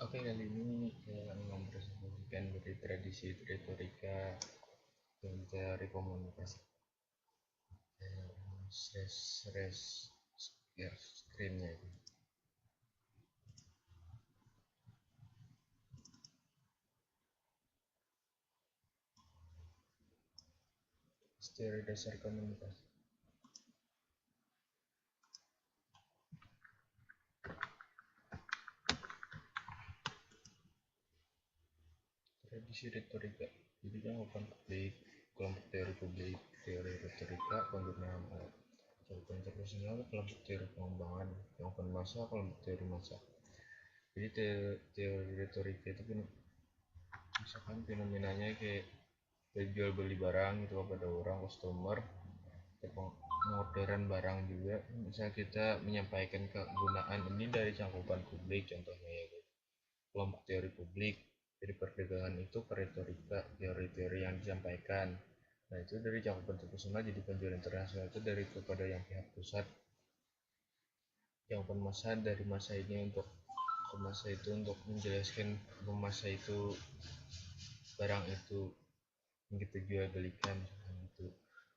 Oke, kali ini saya akan mempresentasikan dari tradisi retorika dan teori komunikasi. Share screen-nya itu. Teori dasar komunikasi. Tradisi retorika. Jadi jawaban publik, kelompok teori publik, teori retorika, penggunaan alat. Jawaban interpersonal, kelompok teori pengembangan, jawaban massa, kelompok teori massa. Jadi teori retorika itu misalkan fenomenanya kayak jual beli barang gitu kepada orang customer, pengorderan barang juga. Bisa kita menyampaikan kegunaan ini dari cakupan publik, contohnya ya kelompok teori publik. Jadi perdagangan itu retorika, teori-teori yang disampaikan. Nah itu dari cakupan internasional. Jadi penjualan internasional itu dari kepada yang pihak pusat. Cakupan masa dari masa ini untuk ke masa itu untuk menjelaskan ke masa itu barang itu yang kita jual belikan gitu.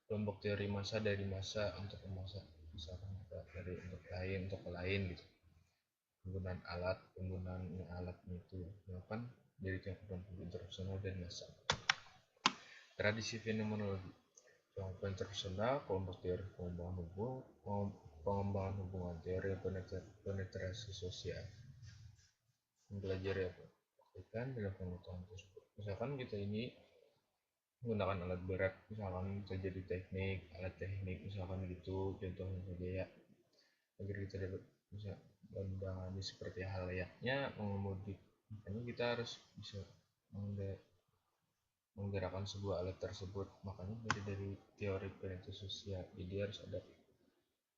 Kelompok teori masa dari masa untuk masa, misalkan dari untuk lain gitu. Penggunaan alat itu kan dari cakupan interpersonal dan masa. Tradisi fenomenologi, cakupan interpersonal, kelompok teori pengembangan hubungan, teori penetrasi sosial, mempelajari apa kan dalam pengetahuan tersebut. Misalkan kita ini menggunakan alat berat, misalkan terjadi teknik, alat teknik misalkan gitu, contohnya saja ya, agar kita dapat bisa menangani seperti hal layaknya mengemudi. Makanya kita harus bisa menggerakkan sebuah alat tersebut. Makanya dari teori penetrasi sosial, jadi harus ada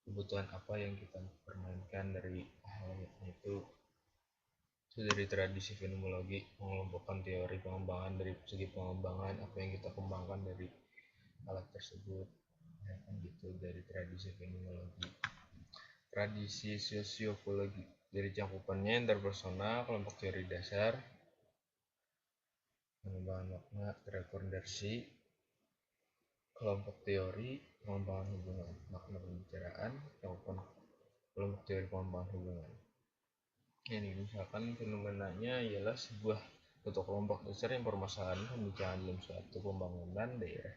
kebutuhan apa yang kita permainkan dari hal itu. Dari tradisi fenomenologi mengelompokkan teori pengembangan dari segi pengembangan apa yang kita kembangkan dari alat tersebut ya kan gitu. Dari tradisi fenomenologi. Tradisi sosiologi, dari cakupannya interpersonal, kelompok teori dasar, pengembangan makna, rekonversi, kelompok teori pengembangan hubungan, makna pembicaraan, cakupan kelompok teori pengembangan hubungan. Ini misalkan fenomenanya ialah sebuah atau kelompok besar yang permasalahan pembicaraan dalam suatu pembangunan daerah.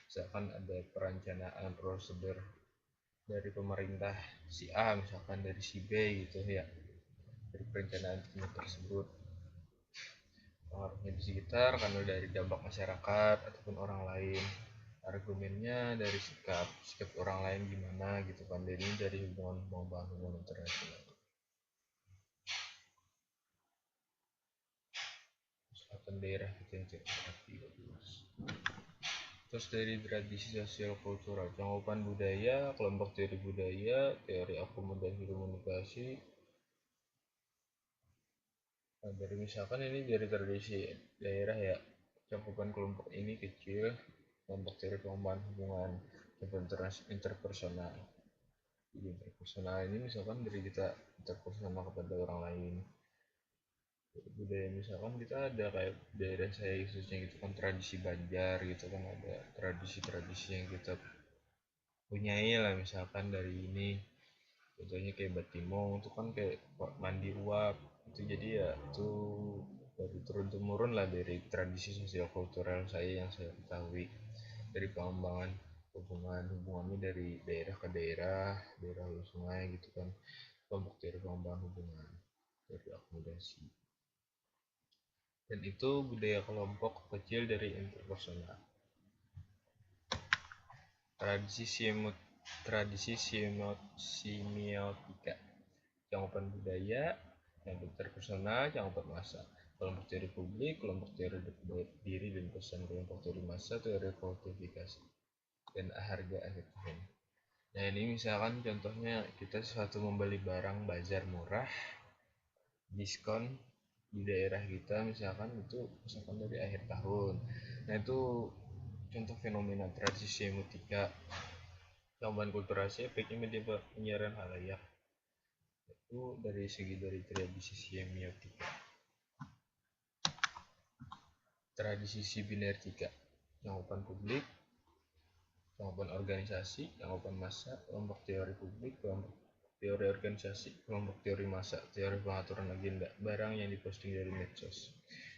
Misalkan ada perencanaan prosedur dari pemerintah si A, misalkan dari si B gitu ya, dari perencanaan tersebut, pengaruhnya di sekitar karena dari dampak masyarakat ataupun orang lain, argumennya dari sikap orang lain gimana gitu kan. Ini dari hubungan internasional. Selatan daerah kita yang cerita. Terus dari tradisi sosial kultural, cakupan budaya, kelompok teori budaya, teori akomodasi komunikasi. Nah, dari misalkan ini dari tradisi daerah ya, cakupan kelompok ini kecil, kelompok teori pengembangan hubungan, interpersonal. Jadi interpersonal ini misalkan dari kita interpersonal kepada orang lain. Budaya misalkan kita ada kayak daerah saya khususnya gitu kan, tradisi Banjar gitu kan, ada tradisi-tradisi yang kita punyai lah, misalkan dari ini contohnya kayak Batimong itu kan kayak mandi uap itu. Jadi ya itu dari turun temurun lah dari tradisi sosial kultural saya yang saya ketahui. Dari pengembangan hubungannya dari daerah ke daerah, daerah hulu sungai gitu kan, kelompok dari pengembangan hubungan dari akomodasi. Dan itu budaya kelompok kecil dari interpersonal. Tradisi semiotika, cakupan budaya, yang interpersonal, cakupan massa, kelompok teori publik, kelompok teori diri dan pesan, kelompok teori massa, teori kuantifikasi, dan harga akhir tahun. Nah ini misalkan contohnya kita suatu membeli barang bazar murah, diskon di daerah kita misalkan itu misalkan dari akhir tahun. Nah itu contoh fenomena tradisi semiotika. Cakupan kulturasi, efeknya media penyiaran halayak itu dari segi dari tradisi semiotika. tradisi sinergika, cakupan publik, cakupan organisasi, cakupan massa, kelompok teori publik, kelompok teori organisasi, kelompok teori massa, teori pengaturan agenda, barang yang diposting dari medsos.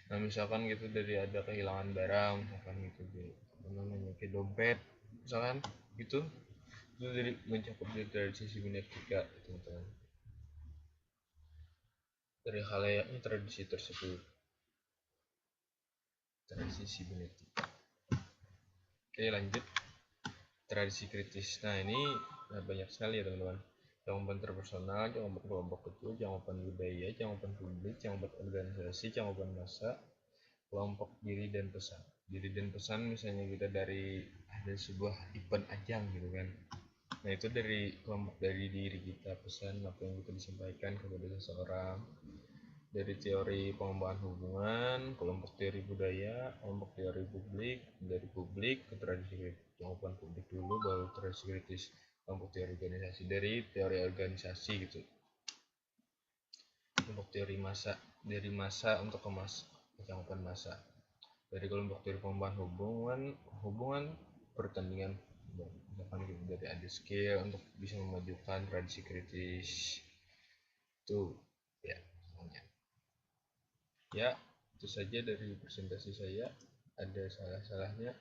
Nah misalkan gitu dari ada kehilangan barang, misalkan gitu apa namanya kayak dompet, misalkan gitu itu dari mencakup dari sisi sinergika teman-teman, dari halayaknya tradisi tersebut, tradisi sinergika. Oke lanjut, tradisi kritis. Nah ini banyak sekali ya teman-teman, cakupan interpersonal, cakupan kelompok kecil, cakupan budaya, cakupan publik, cakupan organisasi, cakupan massa, kelompok diri dan pesan. Diri dan pesan misalnya kita dari ada sebuah event ajang gitu kan, nah itu dari kelompok dari diri kita, pesan apa yang kita disampaikan kepada seseorang. Dari teori pengembangan hubungan, kelompok teori budaya, kelompok teori publik, dari publik ke tradisi kritis, cakupan publik dulu baru tradisi kritis, kelompok teori organisasi, dari teori organisasi gitu, kelompok teori massa, dari massa untuk ke massa, cakupan massa, dari kelompok teori pengembangan hubungan pertandingan, misalkan gitu, dari ada skill untuk bisa memajukan tradisi kritis itu ya semuanya. Ya itu saja dari presentasi saya, ada salah-salahnya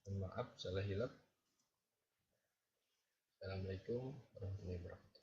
mohon maaf, salah hilap. Assalamualaikum warahmatullahi wabarakatuh.